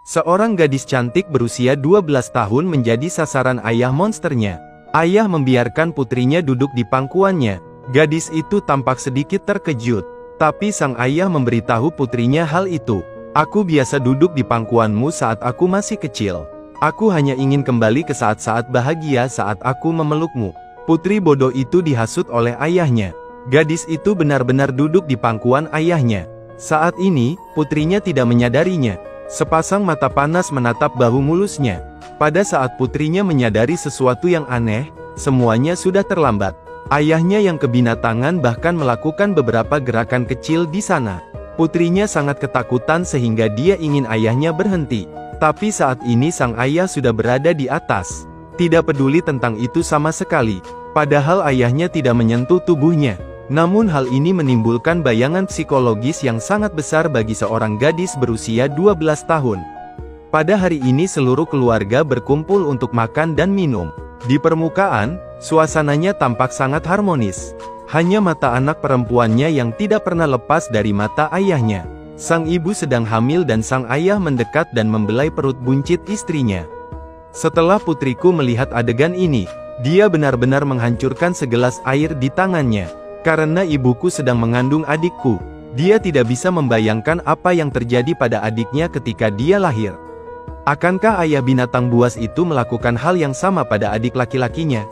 Seorang gadis cantik berusia 12 tahun menjadi sasaran ayah monsternya. Ayah membiarkan putrinya duduk di pangkuannya. Gadis itu tampak sedikit terkejut. Tapi sang ayah memberitahu putrinya hal itu. Aku biasa duduk di pangkuanmu saat aku masih kecil. Aku hanya ingin kembali ke saat-saat bahagia saat aku memelukmu. Putri bodoh itu dihasut oleh ayahnya. Gadis itu benar-benar duduk di pangkuan ayahnya. Saat ini, putrinya tidak menyadarinya. Sepasang mata panas menatap bahu mulusnya. Pada saat putrinya menyadari sesuatu yang aneh, semuanya sudah terlambat. Ayahnya yang kebinatangan bahkan melakukan beberapa gerakan kecil di sana. Putrinya sangat ketakutan sehingga dia ingin ayahnya berhenti. Tapi saat ini sang ayah sudah berada di atas. Tidak peduli tentang itu sama sekali. Padahal ayahnya tidak menyentuh tubuhnya. Namun hal ini menimbulkan bayangan psikologis yang sangat besar bagi seorang gadis berusia 12 tahun. Pada hari ini seluruh keluarga berkumpul untuk makan dan minum. Di permukaan, suasananya tampak sangat harmonis. Hanya mata anak perempuannya yang tidak pernah lepas dari mata ayahnya. Sang ibu sedang hamil dan sang ayah mendekat dan membelai perut buncit istrinya. Setelah putriku melihat adegan ini, dia benar-benar menghancurkan segelas air di tangannya. Karena ibuku sedang mengandung adikku, dia tidak bisa membayangkan apa yang terjadi pada adiknya ketika dia lahir. Akankah ayah binatang buas itu melakukan hal yang sama pada adik laki-lakinya?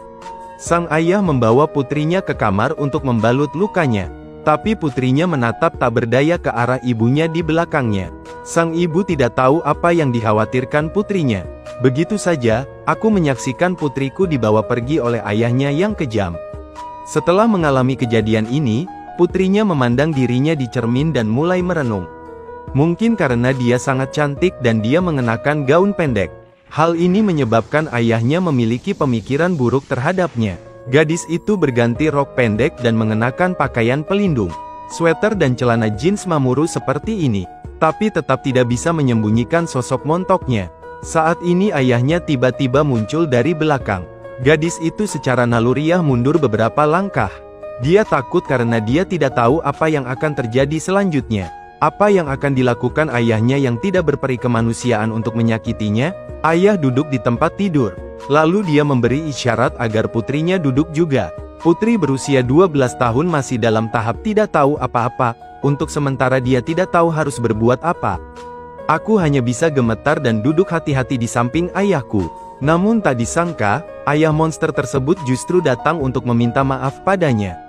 Sang ayah membawa putrinya ke kamar untuk membalut lukanya. Tapi putrinya menatap tak berdaya ke arah ibunya di belakangnya. Sang ibu tidak tahu apa yang dikhawatirkan putrinya. Begitu saja, aku menyaksikan putriku dibawa pergi oleh ayahnya yang kejam. Setelah mengalami kejadian ini, putrinya memandang dirinya di cermin dan mulai merenung. Mungkin karena dia sangat cantik dan dia mengenakan gaun pendek. Hal ini menyebabkan ayahnya memiliki pemikiran buruk terhadapnya. Gadis itu berganti rok pendek dan mengenakan pakaian pelindung, sweater dan celana jeans Mamoru seperti ini. Tapi tetap tidak bisa menyembunyikan sosok montoknya. Saat ini ayahnya tiba-tiba muncul dari belakang. Gadis itu secara naluriah mundur beberapa langkah. Dia takut karena dia tidak tahu apa yang akan terjadi selanjutnya. Apa yang akan dilakukan ayahnya yang tidak berperi kemanusiaan untuk menyakitinya? Ayah duduk di tempat tidur. Lalu dia memberi isyarat agar putrinya duduk juga. Putri berusia 12 tahun masih dalam tahap tidak tahu apa-apa. Untuk sementara dia tidak tahu harus berbuat apa. Aku hanya bisa gemetar dan duduk hati-hati di samping ayahku. Namun tak disangka, ayah monster tersebut justru datang untuk meminta maaf padanya.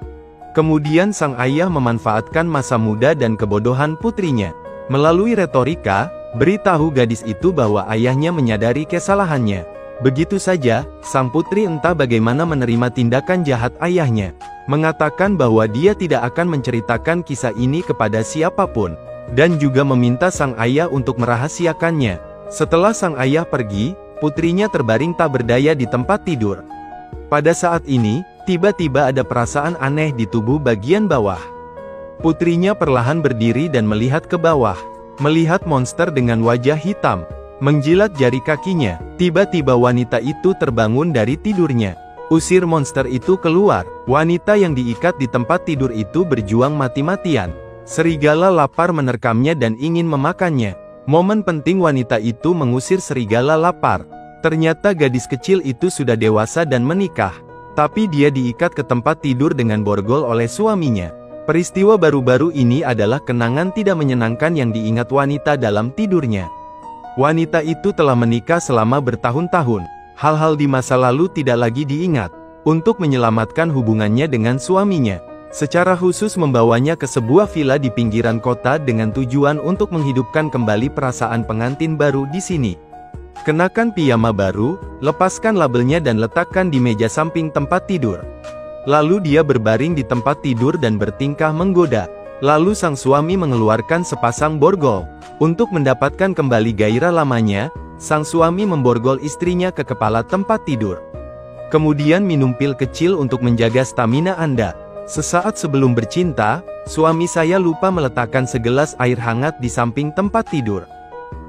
Kemudian sang ayah memanfaatkan masa muda dan kebodohan putrinya. Melalui retorika, beritahu gadis itu bahwa ayahnya menyadari kesalahannya. Begitu saja, sang putri entah bagaimana menerima tindakan jahat ayahnya. Mengatakan bahwa dia tidak akan menceritakan kisah ini kepada siapapun. Dan juga meminta sang ayah untuk merahasiakannya. Setelah sang ayah pergi, putrinya terbaring tak berdaya di tempat tidur. Pada saat ini, tiba-tiba ada perasaan aneh di tubuh bagian bawah. Putrinya perlahan berdiri dan melihat ke bawah. Melihat monster dengan wajah hitam, menjilat jari kakinya. Tiba-tiba wanita itu terbangun dari tidurnya. Usir monster itu keluar. Wanita yang diikat di tempat tidur itu berjuang mati-matian. Serigala lapar menerkamnya dan ingin memakannya. Momen penting wanita itu mengusir serigala lapar. Ternyata gadis kecil itu sudah dewasa dan menikah. Tapi dia diikat ke tempat tidur dengan borgol oleh suaminya. Peristiwa baru-baru ini adalah kenangan tidak menyenangkan yang diingat wanita dalam tidurnya. Wanita itu telah menikah selama bertahun-tahun. Hal-hal di masa lalu tidak lagi diingat. Untuk menyelamatkan hubungannya dengan suaminya. Secara khusus membawanya ke sebuah villa di pinggiran kota dengan tujuan untuk menghidupkan kembali perasaan pengantin baru di sini. Kenakan piyama baru, lepaskan labelnya dan letakkan di meja samping tempat tidur. Lalu dia berbaring di tempat tidur dan bertingkah menggoda. Lalu sang suami mengeluarkan sepasang borgol. Untuk mendapatkan kembali gairah lamanya, sang suami memborgol istrinya ke kepala tempat tidur. Kemudian minum pil kecil untuk menjaga stamina Anda. Sesaat sebelum bercinta, suami saya lupa meletakkan segelas air hangat di samping tempat tidur.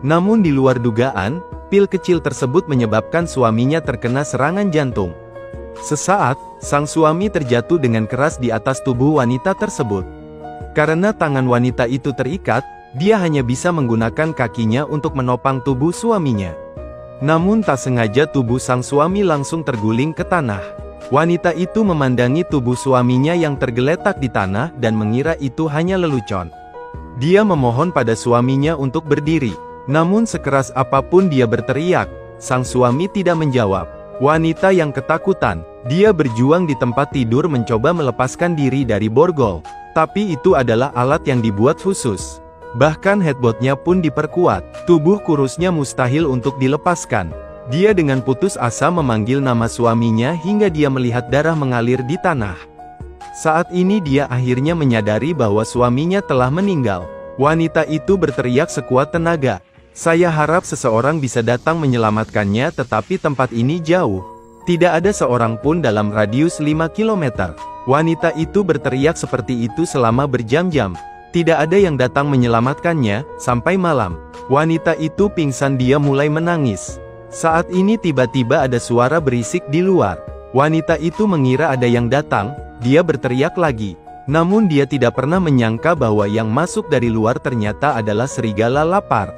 Namun di luar dugaan, pil kecil tersebut menyebabkan suaminya terkena serangan jantung. Sesaat, sang suami terjatuh dengan keras di atas tubuh wanita tersebut. Karena tangan wanita itu terikat, dia hanya bisa menggunakan kakinya untuk menopang tubuh suaminya. Namun tak sengaja tubuh sang suami langsung terguling ke tanah. Wanita itu memandangi tubuh suaminya yang tergeletak di tanah dan mengira itu hanya lelucon. Dia memohon pada suaminya untuk berdiri. Namun sekeras apapun dia berteriak, sang suami tidak menjawab. Wanita yang ketakutan, dia berjuang di tempat tidur mencoba melepaskan diri dari borgol. Tapi itu adalah alat yang dibuat khusus. Bahkan headboardnya pun diperkuat. Tubuh kurusnya mustahil untuk dilepaskan. Dia dengan putus asa memanggil nama suaminya hingga dia melihat darah mengalir di tanah. Saat ini dia akhirnya menyadari bahwa suaminya telah meninggal. Wanita itu berteriak sekuat tenaga. Saya harap seseorang bisa datang menyelamatkannya, tetapi tempat ini jauh. Tidak ada seorang pun dalam radius 5 km. Wanita itu berteriak seperti itu selama berjam-jam. Tidak ada yang datang menyelamatkannya, sampai malam. Wanita itu pingsan, dia mulai menangis. Saat ini tiba-tiba ada suara berisik di luar. Wanita itu mengira ada yang datang, dia berteriak lagi. Namun dia tidak pernah menyangka bahwa yang masuk dari luar ternyata adalah serigala lapar.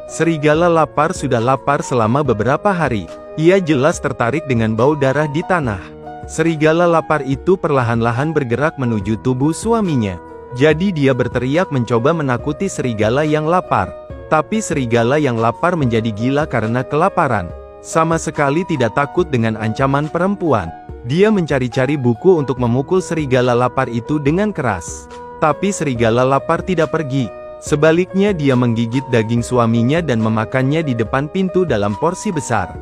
Serigala lapar sudah lapar selama beberapa hari. Ia jelas tertarik dengan bau darah di tanah. Serigala lapar itu perlahan-lahan bergerak menuju tubuh suaminya. Jadi dia berteriak mencoba menakuti serigala yang lapar. Tapi serigala yang lapar menjadi gila karena kelaparan. Sama sekali tidak takut dengan ancaman perempuan. Dia mencari-cari buku untuk memukul serigala lapar itu dengan keras. Tapi serigala lapar tidak pergi. Sebaliknya dia menggigit daging suaminya dan memakannya di depan pintu dalam porsi besar.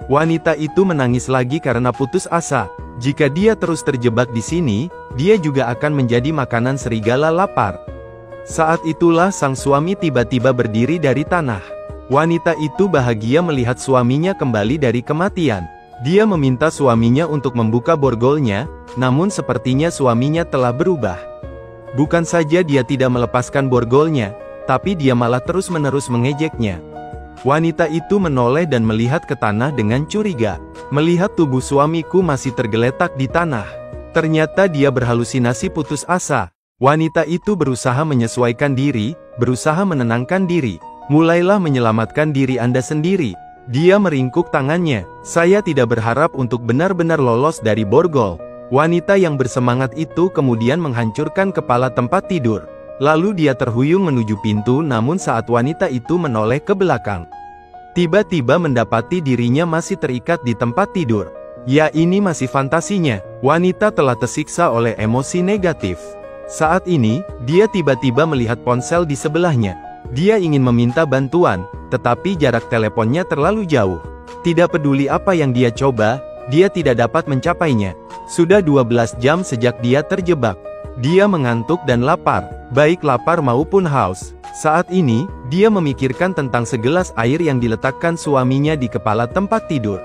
Wanita itu menangis lagi karena putus asa. Jika dia terus terjebak di sini, dia juga akan menjadi makanan serigala lapar. Saat itulah sang suami tiba-tiba berdiri dari tanah. Wanita itu bahagia melihat suaminya kembali dari kematian. Dia meminta suaminya untuk membuka borgolnya, namun sepertinya suaminya telah berubah. Bukan saja dia tidak melepaskan borgolnya, tapi dia malah terus-menerus mengejeknya. Wanita itu menoleh dan melihat ke tanah dengan curiga. Melihat tubuh suamiku masih tergeletak di tanah. Ternyata dia berhalusinasi, putus asa. Wanita itu berusaha menyesuaikan diri, berusaha menenangkan diri. Mulailah menyelamatkan diri Anda sendiri. Dia meringkuk tangannya. Saya tidak berharap untuk benar-benar lolos dari borgol. Wanita yang bersemangat itu kemudian menghancurkan kepala tempat tidur. Lalu dia terhuyung menuju pintu, namun saat wanita itu menoleh ke belakang, tiba-tiba mendapati dirinya masih terikat di tempat tidur. Ya, ini masih fantasinya. Wanita telah tersiksa oleh emosi negatif. Saat ini, dia tiba-tiba melihat ponsel di sebelahnya. Dia ingin meminta bantuan, tetapi jarak teleponnya terlalu jauh. Tidak peduli apa yang dia coba, dia tidak dapat mencapainya. Sudah 12 jam sejak dia terjebak. Dia mengantuk dan lapar, baik lapar maupun haus. Saat ini, dia memikirkan tentang segelas air yang diletakkan suaminya di kepala tempat tidur.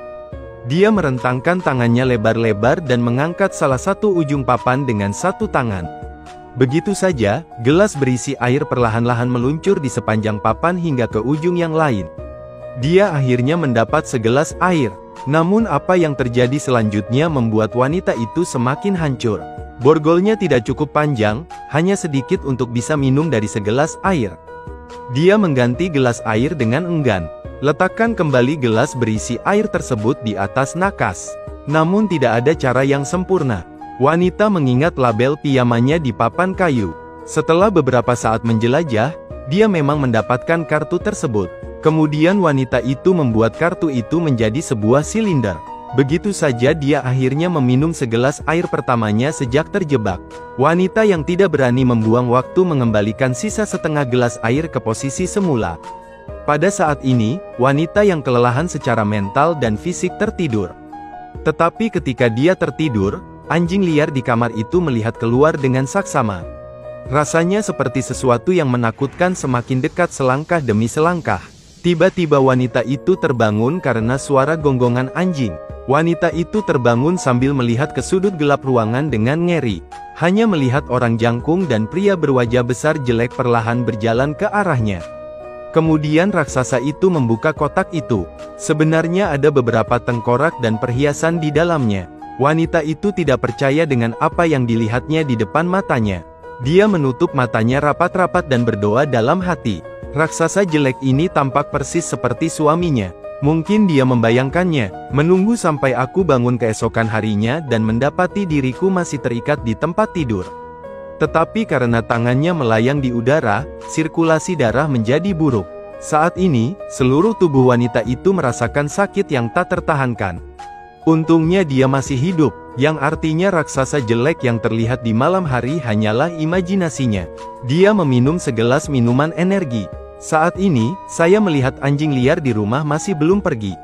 Dia merentangkan tangannya lebar-lebar dan mengangkat salah satu ujung papan dengan satu tangan. Begitu saja, gelas berisi air perlahan-lahan meluncur di sepanjang papan hingga ke ujung yang lain. Dia akhirnya mendapat segelas air. Namun apa yang terjadi selanjutnya membuat wanita itu semakin hancur. Borgolnya tidak cukup panjang, hanya sedikit untuk bisa minum dari segelas air. Dia mengganti gelas air dengan enggan. Letakkan kembali gelas berisi air tersebut di atas nakas. Namun tidak ada cara yang sempurna. Wanita mengingat label pijamannya di papan kayu. Setelah beberapa saat menjelajah, dia memang mendapatkan kartu tersebut. Kemudian wanita itu membuat kartu itu menjadi sebuah silinder. Begitu saja dia akhirnya meminum segelas air pertamanya sejak terjebak. Wanita yang tidak berani membuang waktu mengembalikan sisa setengah gelas air ke posisi semula. Pada saat ini, wanita yang kelelahan secara mental dan fisik tertidur. Tetapi ketika dia tertidur, anjing liar di kamar itu melihat keluar dengan saksama. Rasanya seperti sesuatu yang menakutkan semakin dekat selangkah demi selangkah. Tiba-tiba wanita itu terbangun karena suara gonggongan anjing. Wanita itu terbangun sambil melihat ke sudut gelap ruangan dengan ngeri. Hanya melihat orang jangkung dan pria berwajah besar jelek perlahan berjalan ke arahnya. Kemudian raksasa itu membuka kotak itu. Sebenarnya ada beberapa tengkorak dan perhiasan di dalamnya. Wanita itu tidak percaya dengan apa yang dilihatnya di depan matanya. Dia menutup matanya rapat-rapat dan berdoa dalam hati. Raksasa jelek ini tampak persis seperti suaminya. Mungkin dia membayangkannya, menunggu sampai aku bangun keesokan harinya dan mendapati diriku masih terikat di tempat tidur. Tetapi karena tangannya melayang di udara, sirkulasi darah menjadi buruk. Saat ini, seluruh tubuh wanita itu merasakan sakit yang tak tertahankan. Untungnya dia masih hidup, yang artinya raksasa jelek yang terlihat di malam hari hanyalah imajinasinya. Dia meminum segelas minuman energi. Saat ini, saya melihat anjing liar di rumah masih belum pergi.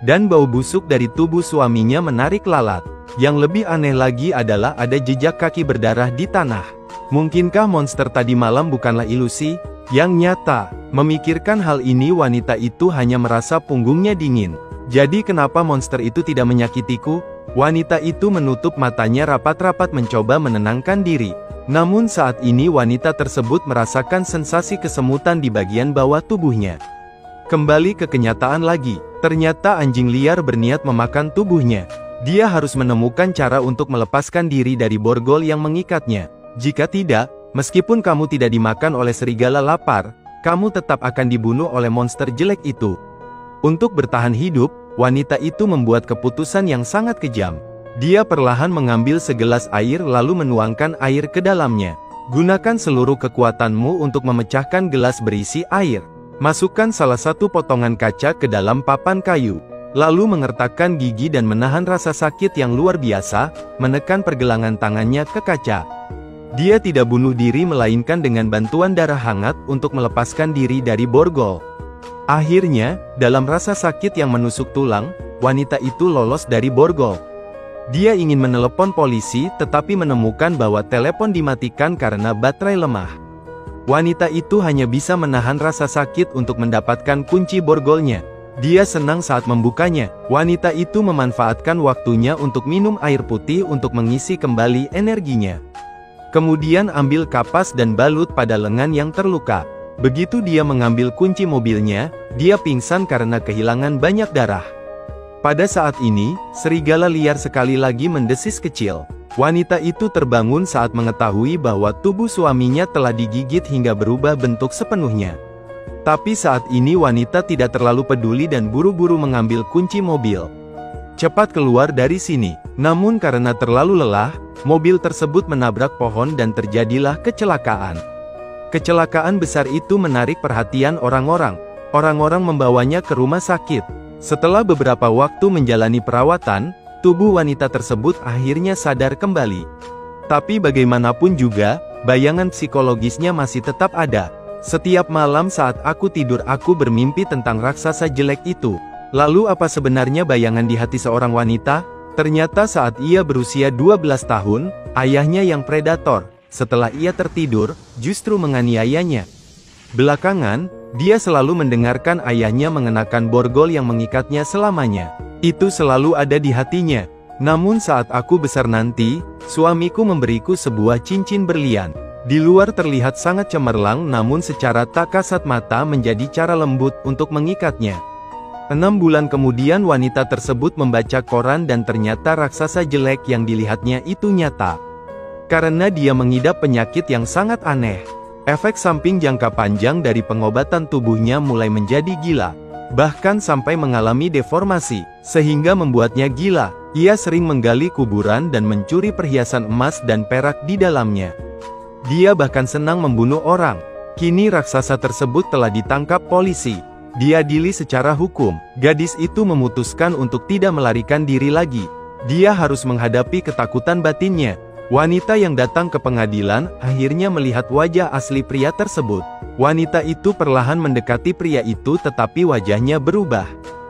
Dan bau busuk dari tubuh suaminya menarik lalat. Yang lebih aneh lagi adalah ada jejak kaki berdarah di tanah. Mungkinkah monster tadi malam bukanlah ilusi? Yang nyata, memikirkan hal ini wanita itu hanya merasa punggungnya dingin. Jadi kenapa monster itu tidak menyakitiku? Wanita itu menutup matanya rapat-rapat mencoba menenangkan diri. Namun saat ini wanita tersebut merasakan sensasi kesemutan di bagian bawah tubuhnya. Kembali ke kenyataan lagi, ternyata anjing liar berniat memakan tubuhnya. Dia harus menemukan cara untuk melepaskan diri dari borgol yang mengikatnya. Jika tidak, meskipun kamu tidak dimakan oleh serigala lapar, kamu tetap akan dibunuh oleh monster jelek itu. Untuk bertahan hidup, wanita itu membuat keputusan yang sangat kejam. Dia perlahan mengambil segelas air lalu menuangkan air ke dalamnya. Gunakan seluruh kekuatanmu untuk memecahkan gelas berisi air. Masukkan salah satu potongan kaca ke dalam papan kayu. Lalu mengertakkan gigi dan menahan rasa sakit yang luar biasa, menekan pergelangan tangannya ke kaca. Dia tidak bunuh diri melainkan dengan bantuan darah hangat untuk melepaskan diri dari borgol. Akhirnya, dalam rasa sakit yang menusuk tulang, wanita itu lolos dari borgol. Dia ingin menelepon polisi tetapi menemukan bahwa telepon dimatikan karena baterai lemah. Wanita itu hanya bisa menahan rasa sakit untuk mendapatkan kunci borgolnya. Dia senang saat membukanya. Wanita itu memanfaatkan waktunya untuk minum air putih untuk mengisi kembali energinya. Kemudian ambil kapas dan balut pada lengan yang terluka. Begitu dia mengambil kunci mobilnya, dia pingsan karena kehilangan banyak darah. Pada saat ini, serigala liar sekali lagi mendesis kecil. Wanita itu terbangun saat mengetahui bahwa tubuh suaminya telah digigit hingga berubah bentuk sepenuhnya. Tapi saat ini wanita tidak terlalu peduli dan buru-buru mengambil kunci mobil. Cepat keluar dari sini. Namun karena terlalu lelah, mobil tersebut menabrak pohon dan terjadilah kecelakaan. Kecelakaan besar itu menarik perhatian orang-orang. Orang-orang membawanya ke rumah sakit. Setelah beberapa waktu menjalani perawatan, tubuh wanita tersebut akhirnya sadar kembali. Tapi bagaimanapun juga, bayangan psikologisnya masih tetap ada. Setiap malam saat aku tidur aku bermimpi tentang raksasa jelek itu. Lalu apa sebenarnya bayangan di hati seorang wanita? Ternyata saat ia berusia 12 tahun, ayahnya yang predator, setelah ia tertidur, justru menganiayanya. Belakangan, dia selalu mendengarkan ayahnya mengenakan borgol yang mengikatnya selamanya. Itu selalu ada di hatinya. Namun saat aku besar nanti, suamiku memberiku sebuah cincin berlian. Di luar terlihat sangat cemerlang namun secara tak kasat mata menjadi cara lembut untuk mengikatnya. 6 bulan kemudian wanita tersebut membaca koran dan ternyata raksasa jelek yang dilihatnya itu nyata. Karena dia mengidap penyakit yang sangat aneh. Efek samping jangka panjang dari pengobatan tubuhnya mulai menjadi gila. Bahkan sampai mengalami deformasi, sehingga membuatnya gila. Ia sering menggali kuburan dan mencuri perhiasan emas dan perak di dalamnya. Dia bahkan senang membunuh orang. Kini raksasa tersebut telah ditangkap polisi. Diadili secara hukum. Gadis itu memutuskan untuk tidak melarikan diri lagi. Dia harus menghadapi ketakutan batinnya. Wanita yang datang ke pengadilan akhirnya melihat wajah asli pria tersebut. Wanita itu perlahan mendekati pria itu tetapi wajahnya berubah.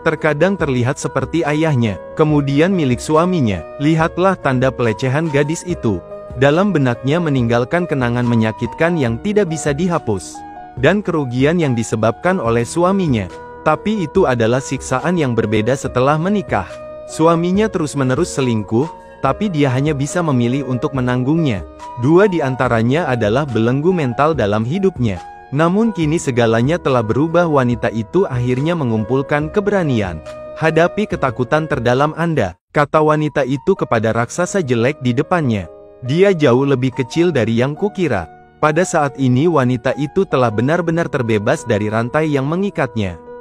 Terkadang terlihat seperti ayahnya, kemudian milik suaminya. Lihatlah tanda pelecehan gadis itu. Dalam benaknya meninggalkan kenangan menyakitkan yang tidak bisa dihapus. Dan kerugian yang disebabkan oleh suaminya. Tapi itu adalah siksaan yang berbeda setelah menikah. Suaminya terus-menerus selingkuh, tapi dia hanya bisa memilih untuk menanggungnya. 2 di antaranya adalah belenggu mental dalam hidupnya. Namun kini segalanya telah berubah. Wanita itu akhirnya mengumpulkan keberanian. Hadapi ketakutan terdalam Anda, kata wanita itu kepada raksasa jelek di depannya. Dia jauh lebih kecil dari yang kukira. Pada saat ini wanita itu telah benar-benar terbebas dari rantai yang mengikatnya.